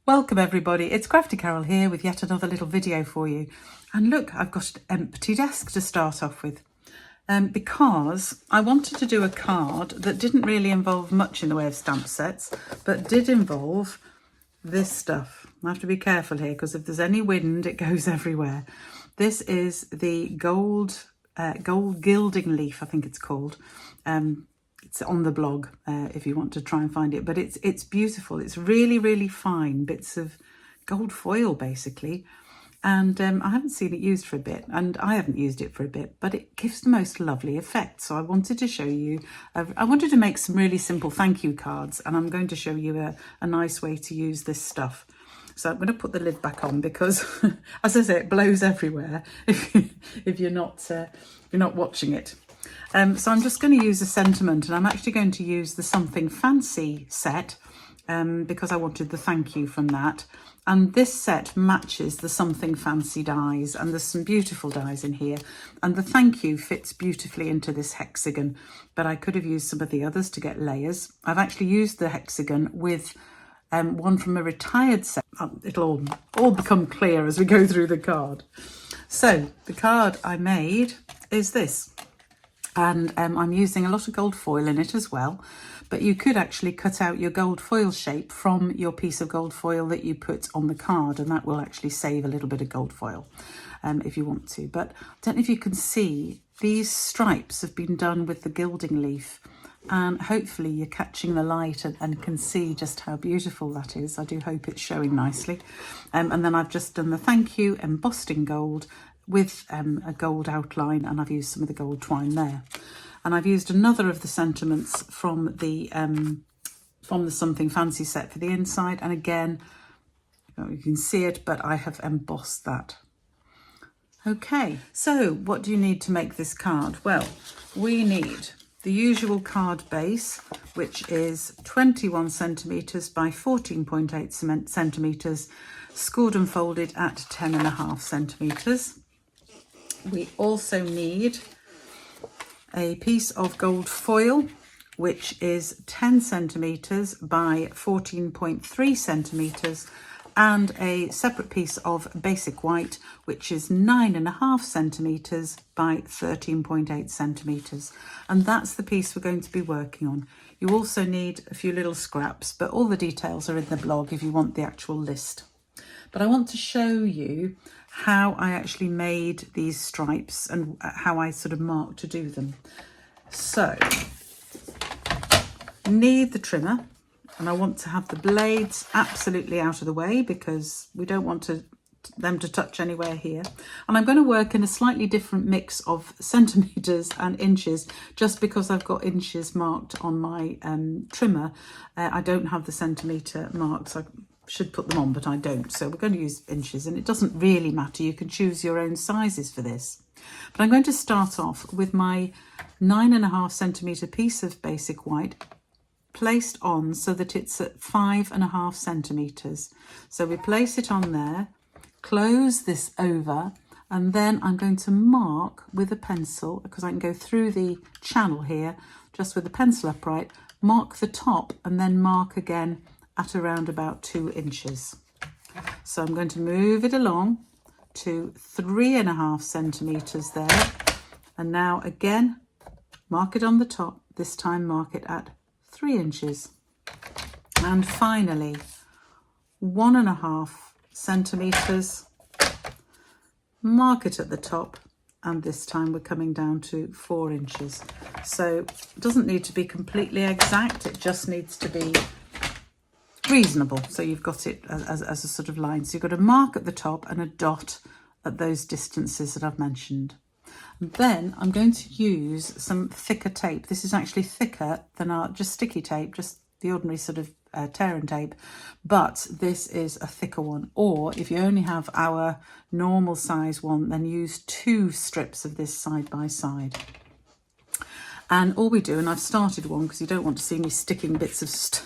Welcome everybody, it's Crafty Carol here with yet another little video for you. And look, I've got an empty desk to start off with because I wanted to do a card that didn't really involve much in the way of stamp sets, but did involve this stuff. I have to be careful here because if there's any wind, it goes everywhere. This is the gold gilding leaf, I think it's called. It's on the blog if you want to try and find it, but it's beautiful. It's really, really fine bits of gold foil basically. And I haven't seen it used for a bit, and I haven't used it for a bit, but it gives the most lovely effect. So I wanted to show you, I wanted to make some really simple thank you cards, and I'm going to show you a nice way to use this stuff. So I'm going to put the lid back on because, as I say, it blows everywhere if you're not watching it. So I'm just going to use a sentiment, and I'm actually going to use the Something Fancy set because I wanted the thank you from that. And this set matches the Something Fancy dies, and there's some beautiful dies in here. And the thank you fits beautifully into this hexagon, but I could have used some of the others to get layers. I've actually used the hexagon with one from a retired set. It'll all become clear as we go through the card. So the card I made is this. And I'm using a lot of gold foil in it as well, but you could actually cut out your gold foil shape from your piece of gold foil that you put on the card, and that will actually save a little bit of gold foil if you want to. But I don't know if you can see, these stripes have been done with the gilding leaf, and hopefully you're catching the light and can see just how beautiful that is. I do hope it's showing nicely. And then I've just done the thank you embossed in gold with a gold outline, and I've used some of the gold twine there. And I've used another of the sentiments from the Something Fancy set for the inside, and again, you can see it, but I have embossed that. Okay, so what do you need to make this card? Well, we need the usual card base, which is 21 centimetres by 14.8 centimetres, scored and folded at 10.5 centimetres. We also need a piece of gold foil, which is 10 centimetres by 14.3 centimetres, and a separate piece of basic white, which is 9.5 centimetres by 13.8 centimetres. And that's the piece we're going to be working on. You also need a few little scraps, but all the details are in the blog if you want the actual list. But I want to show you how I actually made these stripes and how I sort of marked to do them. So, need the trimmer, and I want to have the blades absolutely out of the way because we don't want them to touch anywhere here. And I'm going to work in a slightly different mix of centimetres and inches just because I've got inches marked on my trimmer. I don't have the centimetre marks. I should put them on, but I don't. So we're going to use inches, and it doesn't really matter. You can choose your own sizes for this. But I'm going to start off with my 9.5 centimetre piece of basic white placed on so that it's at 5.5 centimetres. So we place it on there, close this over, and then I'm going to mark with a pencil, because I can go through the channel here just with the pencil upright, mark the top, and then mark again at around about 2 inches. So I'm going to move it along to 3.5 centimetres there. And now again, mark it on the top, this time mark it at 3 inches. And finally, 1.5 centimetres, mark it at the top, and this time we're coming down to 4 inches. So it doesn't need to be completely exact, it just needs to be reasonable, so you've got it as a sort of line. So you've got a mark at the top and a dot at those distances that I've mentioned. And then I'm going to use some thicker tape. This is actually thicker than our just sticky tape, just the ordinary sort of tear and tape, but this is a thicker one. Or if you only have our normal size one, then use 2 strips of this side by side. And all we do, and I've started one because you don't want to see me sticking bits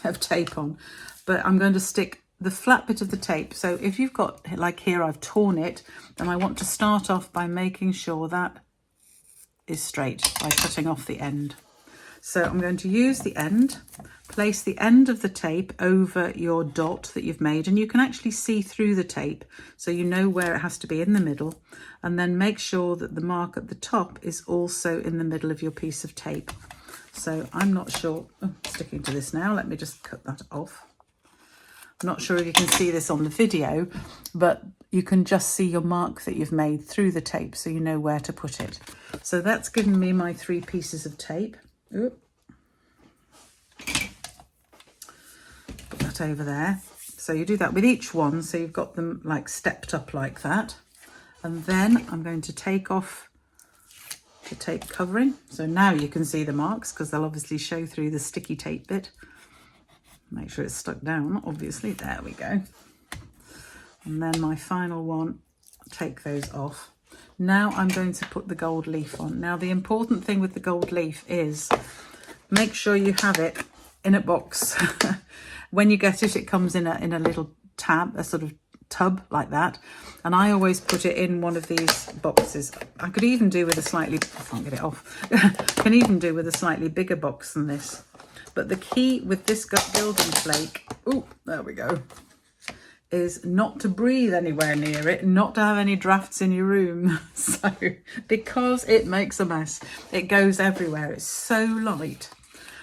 of tape on, but I'm going to stick the flat bit of the tape. So if you've got, like here, I've torn it, then I want to start off by making sure that is straight by cutting off the end. So I'm going to use the end, place the end of the tape over your dot that you've made, and you can actually see through the tape so you know where it has to be in the middle, and then make sure that the mark at the top is also in the middle of your piece of tape. So I'm not sure, sticking to this now, let me just cut that off. I'm not sure if you can see this on the video, but you can just see your mark that you've made through the tape so you know where to put it. So that's given me my 3 pieces of tape. Oop. Put that over there. So you do that with each one, so you've got them like stepped up like that. And then I'm going to take off the tape covering. So now you can see the marks because they'll obviously show through the sticky tape bit. Make sure it's stuck down, obviously. There we go. And then my final one, take those off. Now I'm going to put the gold leaf on. Now the important thing with the gold leaf is make sure you have it in a box. When you get it, it comes in a little tab, a sort of tub like that. And I always put it in one of these boxes. I could even do with a slightly, I can't get it off. Can even do with a slightly bigger box than this. But the key with this gilding flake, oh, there we go, is not to breathe anywhere near it, not to have any drafts in your room. So, because it makes a mess, it goes everywhere. It's so light.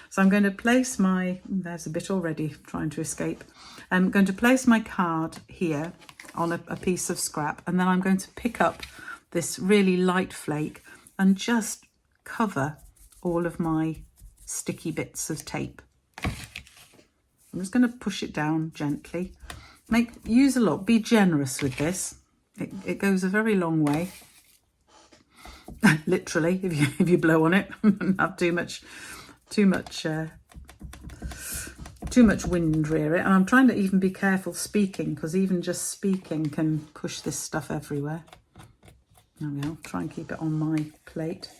So I'm going to place my, there's a bit already trying to escape. I'm going to place my card here on a piece of scrap, and then I'm going to pick up this really light flake and just cover all of my sticky bits of tape. I'm just going to push it down gently. Use a lot, be generous with this. It goes a very long way. Literally, if you blow on it and have too much wind rear it. And I'm trying to even be careful speaking, because even just speaking can push this stuff everywhere. There we are. Try and keep it on my plate.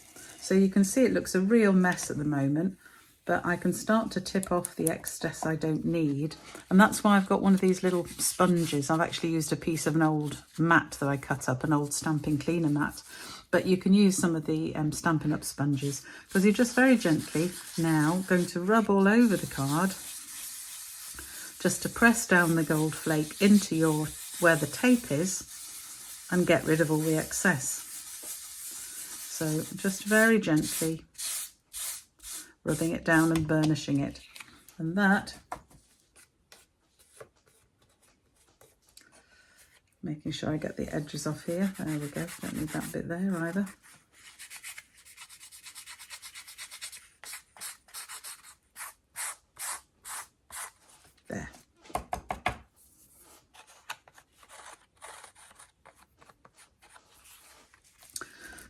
So you can see it looks a real mess at the moment, but I can start to tip off the excess I don't need. And that's why I've got one of these little sponges. I've actually used a piece of an old mat that I cut up, an old stamping cleaner mat. But you can use some of the Stampin' Up sponges, because you're just very gently now going to rub all over the card, just to press down the gold flake into where the tape is and get rid of all the excess. So just very gently rubbing it down and burnishing it. And that, making sure I get the edges off here. There we go, don't need that bit there either. There.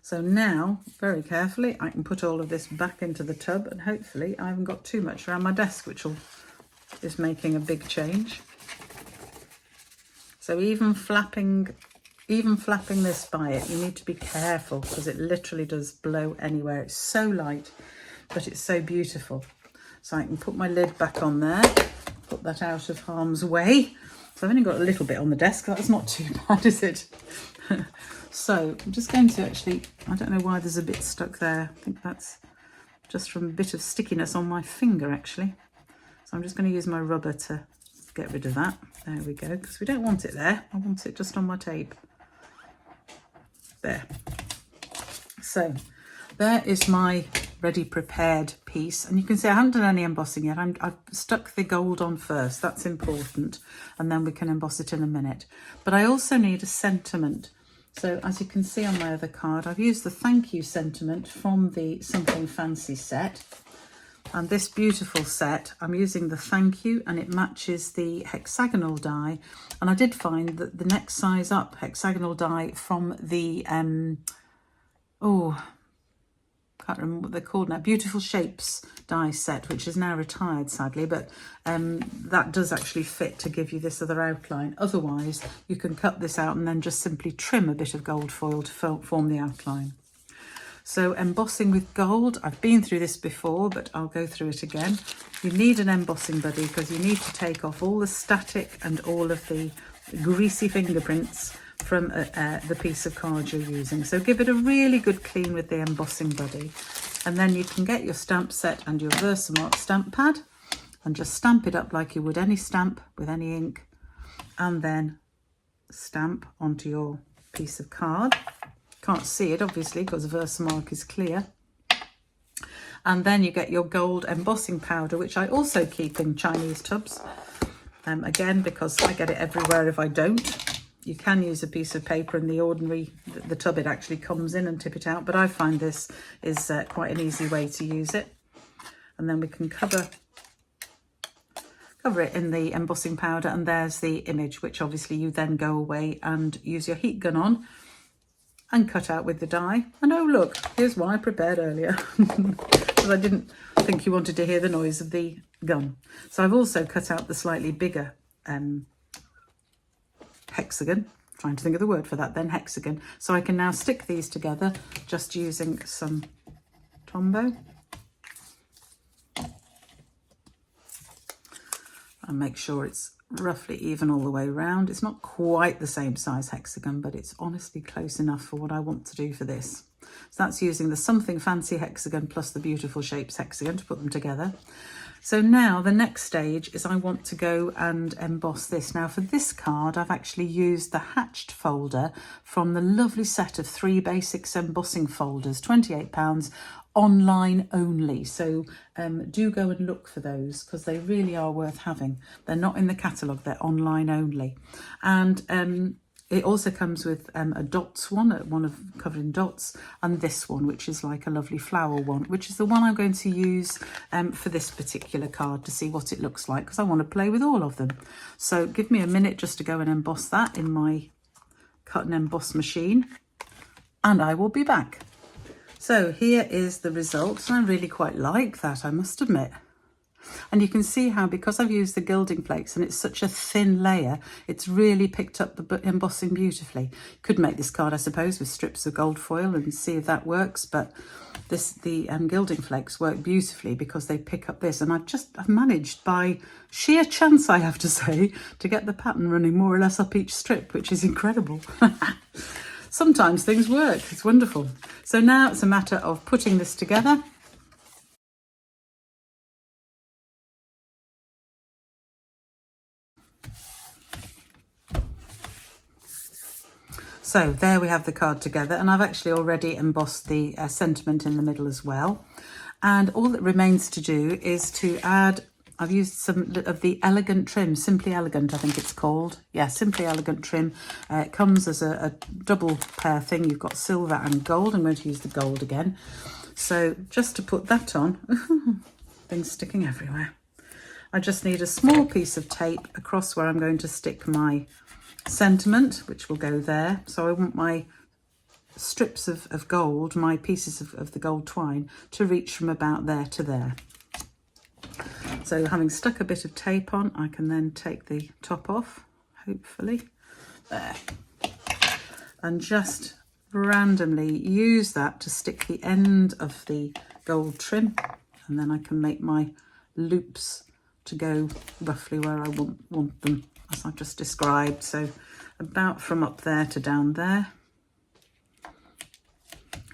So now, very carefully, I can put all of this back into the tub, and hopefully I haven't got too much around my desk, which is making a big change. So even flapping this by it, you need to be careful, because it literally does blow anywhere. It's so light, but it's so beautiful. So I can put my lid back on there, put that out of harm's way. So I've only got a little bit on the desk. That's not too bad, is it? So I'm just going to actually, I don't know why there's a bit stuck there. I think that's just from a bit of stickiness on my finger, actually. So I'm just going to use my rubber to get rid of that. There we go, because we don't want it there. I want it just on my tape. There. So there is my ready prepared piece, and you can see I haven't done any embossing yet. I've stuck the gold on first, that's important, and then we can emboss it in a minute. But I also need a sentiment. So as you can see on my other card, I've used the thank you sentiment from the Something Fancy set. And this beautiful set, I'm using the thank you, and it matches the hexagonal die. And I did find that the next size up hexagonal die from the, can't remember what they're called now, Beautiful Shapes die set, which is now retired sadly, but that does actually fit to give you this other outline. Otherwise you can cut this out and then just simply trim a bit of gold foil to form the outline. So embossing with gold, I've been through this before, but I'll go through it again. You need an embossing buddy, because you need to take off all the static and all of the greasy fingerprints from the piece of card you're using. So give it a really good clean with the embossing buddy. And then you can get your stamp set and your Versamark stamp pad and just stamp it up like you would any stamp with any ink, and then stamp onto your piece of card. Can't see it obviously because Versamark is clear. And then you get your gold embossing powder, which I also keep in Chinese tubs. Again, because I get it everywhere if I don't. You can use a piece of paper in the ordinary, the tub it actually comes in, and tip it out. But I find this is quite an easy way to use it. And then we can cover it in the embossing powder, and there's the image, which obviously you then go away and use your heat gun on and cut out with the die. And oh look, here's one I prepared earlier because I didn't think you wanted to hear the noise of the gun. So I've also cut out the slightly bigger hexagon, trying to think of the word for that then, hexagon. So I can now stick these together just using some Tombow. And make sure it's roughly even all the way around. It's not quite the same size hexagon, but it's honestly close enough for what I want to do for this. So that's using the Something Fancy hexagon plus the Beautiful Shapes hexagon to put them together. So now the next stage is I want to go and emboss this. Now for this card, I've actually used the hatched folder from the lovely set of 3 basics embossing folders, £28, online only. So do go and look for those because they really are worth having. They're not in the catalogue, they're online only. And it also comes with a dots one of covered in dots, and this one, which is like a lovely flower one, which is the one I'm going to use for this particular card to see what it looks like, because I want to play with all of them. So give me a minute just to go and emboss that in my cut and emboss machine, and I will be back. So here is the result. I really quite like that, I must admit. And you can see how, because I've used the gilding flakes and it's such a thin layer, it's really picked up the embossing beautifully. Could make this card, I suppose, with strips of gold foil and see if that works. But the gilding flakes work beautifully because they pick up this. And I've managed, by sheer chance, I have to say, to get the pattern running more or less up each strip, which is incredible. Sometimes things work. It's wonderful. So now it's a matter of putting this together. So there we have the card together, and I've actually already embossed the sentiment in the middle as well. And all that remains to do is to add, I've used some of the elegant trim, Simply Elegant I think it's called. Yeah, Simply Elegant trim. It comes as a double pair thing. You've got silver and gold. I'm going to use the gold again. So just to put that on, things sticking everywhere. I just need a small piece of tape across where I'm going to stick my sentiment, which will go there. So I want my strips of gold, my pieces of the gold twine, to reach from about there to there. So having stuck a bit of tape on, I can then take the top off, hopefully, there, and just randomly use that to stick the end of the gold trim, and then I can make my loops to go roughly where I want them, as I've just described. So about from up there to down there.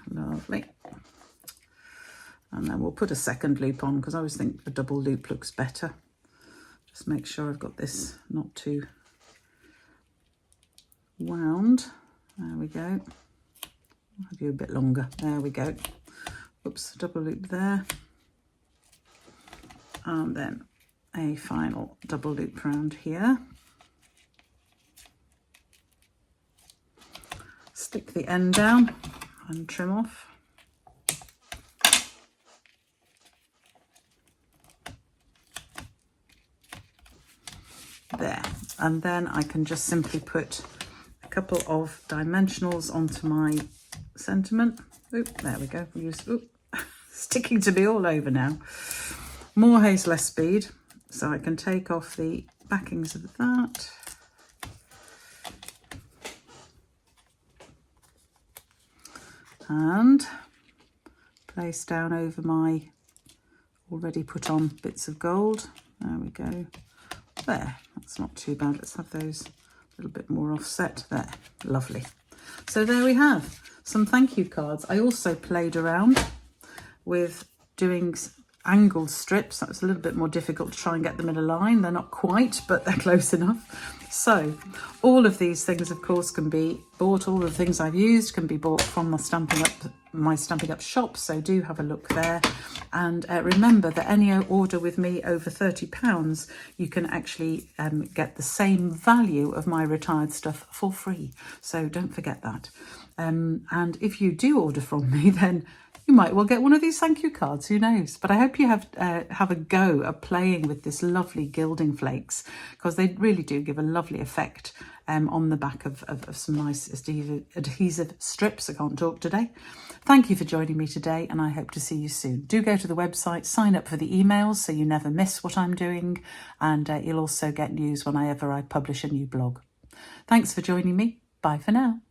Lovely. And then we'll put a second loop on, because I always think a double loop looks better. Just make sure I've got this not too wound. There we go. I'll have you a bit longer. There we go. Oops, double loop there. And then a final double loop round here. Stick the end down and trim off. There, and then I can just simply put a couple of dimensionals onto my sentiment. Oop, there we go. Sticking to me all over now. More haste, less speed. So I can take off the backings of that. And place down over my already put on bits of gold. There we go. There, that's not too bad. Let's have those a little bit more offset there. Lovely. So there we have some thank you cards. I also played around with doing angled strips. That was a little bit more difficult to try and get them in a line. They're not quite, but they're close enough. So all of these things, of course, can be bought. All the things I've used can be bought from my Stampin' Up shop, so do have a look there. And remember that any order with me over £30, you can actually get the same value of my retired stuff for free. So don't forget that. And if you do order from me, then you might well get one of these thank you cards, who knows? But I hope you have a go at playing with this lovely gilding flakes, because they really do give a lovely effect on the back of some nice adhesive strips. I can't talk today. Thank you for joining me today, and I hope to see you soon. Do go to the website, sign up for the emails so you never miss what I'm doing, and you'll also get news whenever I publish a new blog. Thanks for joining me. Bye for now.